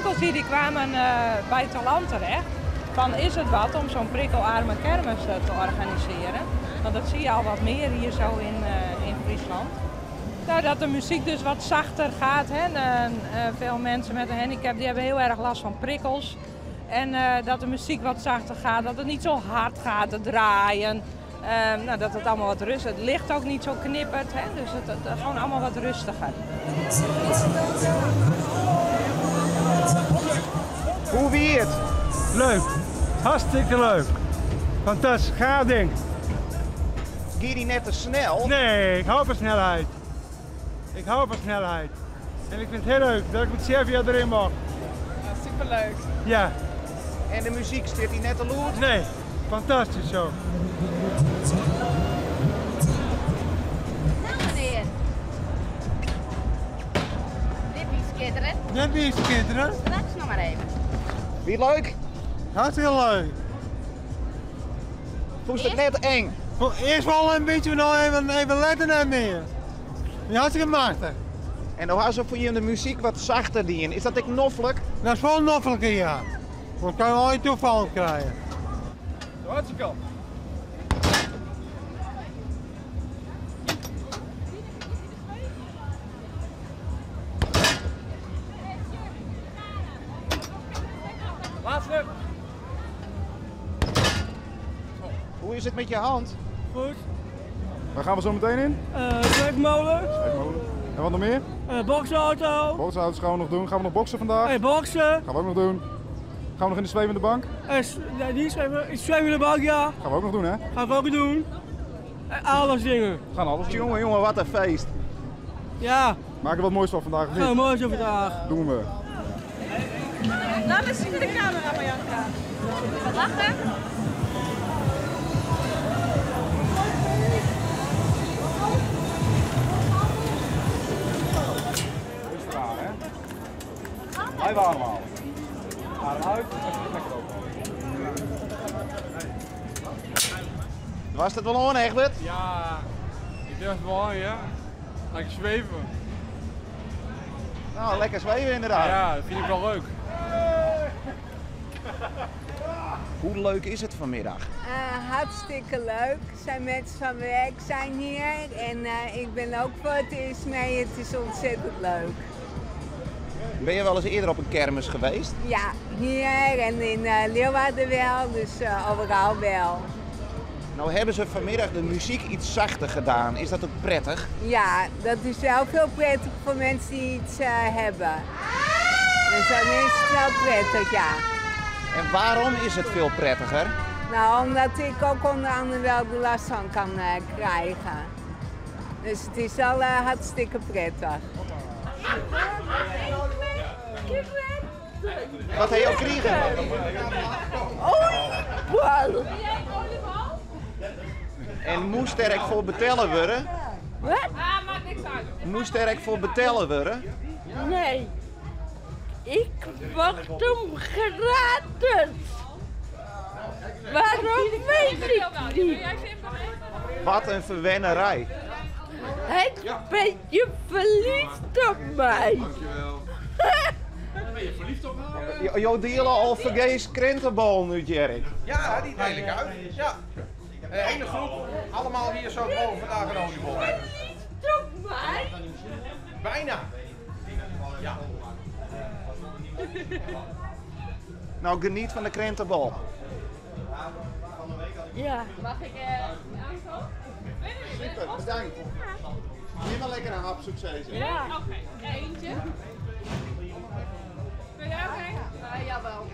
prikkels die kwamen bij het land terecht. Van is het wat om zo'n prikkelarme kermis te organiseren? Want dat zie je al wat meer hier zo in Friesland. Nou, dat de muziek dus wat zachter gaat. Hè. Veel mensen met een handicap die hebben heel erg last van prikkels. En dat de muziek wat zachter gaat, dat het niet zo hard gaat te draaien. Nou, dat het allemaal wat rustiger. Het licht ook niet zo knippert, hè. Dus het gewoon allemaal wat rustiger. Hoe wie het? Leuk, hartstikke leuk. Fantastisch, gaaf ding. Ging die net te snel? Nee, ik hou van snelheid. Ik hou van snelheid. En ik vind het heel leuk dat ik met Servia erin mag. Ja, superleuk. Ja. En de muziek, zit die net te loert? Nee, fantastisch zo. Nou meneer. Dit is kinderen. Net wie is de kinderen? Straks nog maar even. Wie leuk? Hartstikke leuk. Vond je het net eng? Eerst wel een beetje nog even letten en meer. Ja, hartstikke machtig. En dan was er voor je de muziek wat zachter die in. Is dat ik noffelijk? Dat is wel noffelijk, ja. Dan kan je wel een toeval krijgen. Hartstikke. Laatste. Hoe is het met je hand? Goed. Waar gaan we zo meteen in? Zweepmolen. Zweepmolen. En wat nog meer? Boksauto. Boksauto's gaan we nog doen. Gaan we nog boksen vandaag? Boksen. Gaan we ook nog doen. Gaan we nog in de zwevende bank? Die zwevende bank, ja. Gaan we ook nog doen, hè? Gaan we ook doen. Alles dingen. We gaan alles doen. Jongen, jongen, wat een feest. Ja. Maak er wat moois van vandaag, of Nou, niet? mooi zo vandaag. Doen we. Laat me zien de camera, Marjanka. Wat lachen? Rustig aan, hè? Blijf ademhalen. Adem uit. Lekker open. Was het wel on, Egbert? Ja, ik durf het wel aan, ja. Lekker zweven. Nou, lekker zweven inderdaad. Ja, dat vind ik wel leuk. Hoe leuk is het vanmiddag? Hartstikke leuk. Zijn mensen van werk zijn hier en ik ben ook voor het eerst mee. Het is ontzettend leuk. Ben je wel eens eerder op een kermis geweest? Ja, hier en in Leeuwarden wel, dus overal wel. Nou hebben ze vanmiddag de muziek iets zachter gedaan. Is dat ook prettig? Ja, dat is wel veel prettig voor mensen die iets hebben. En dan is het wel prettig, ja. En waarom is het veel prettiger? Nou, omdat ik ook onder andere wel de last van kan krijgen. Dus het is wel hartstikke prettig. Wat heb je ook kregen? Oliebollen! En moest sterk voor betellen worden? Wat? Maakt niks uit. Moest sterk voor betellen worden? Nee. Ik wacht hem gratis. Waarom weet ik niet? Wat een verwennerij. Hij is een beetje verliefd op mij. Dankjewel. Ben je verliefd op mij? Jo delen al vergees krentenbal nu, Jerk. Ja, die deel ik uit. Ja. Hele groep, allemaal hier zo boven vandaag een oliebol hebben. Op mij? Bijna. Ja. Nou, geniet van de krentenbal. Ja. Mag ik aankomen? Super, bedankt. Neem maar lekker een hap, succes. Ja. Oké, eentje. Wil jij ook heen? Jawel.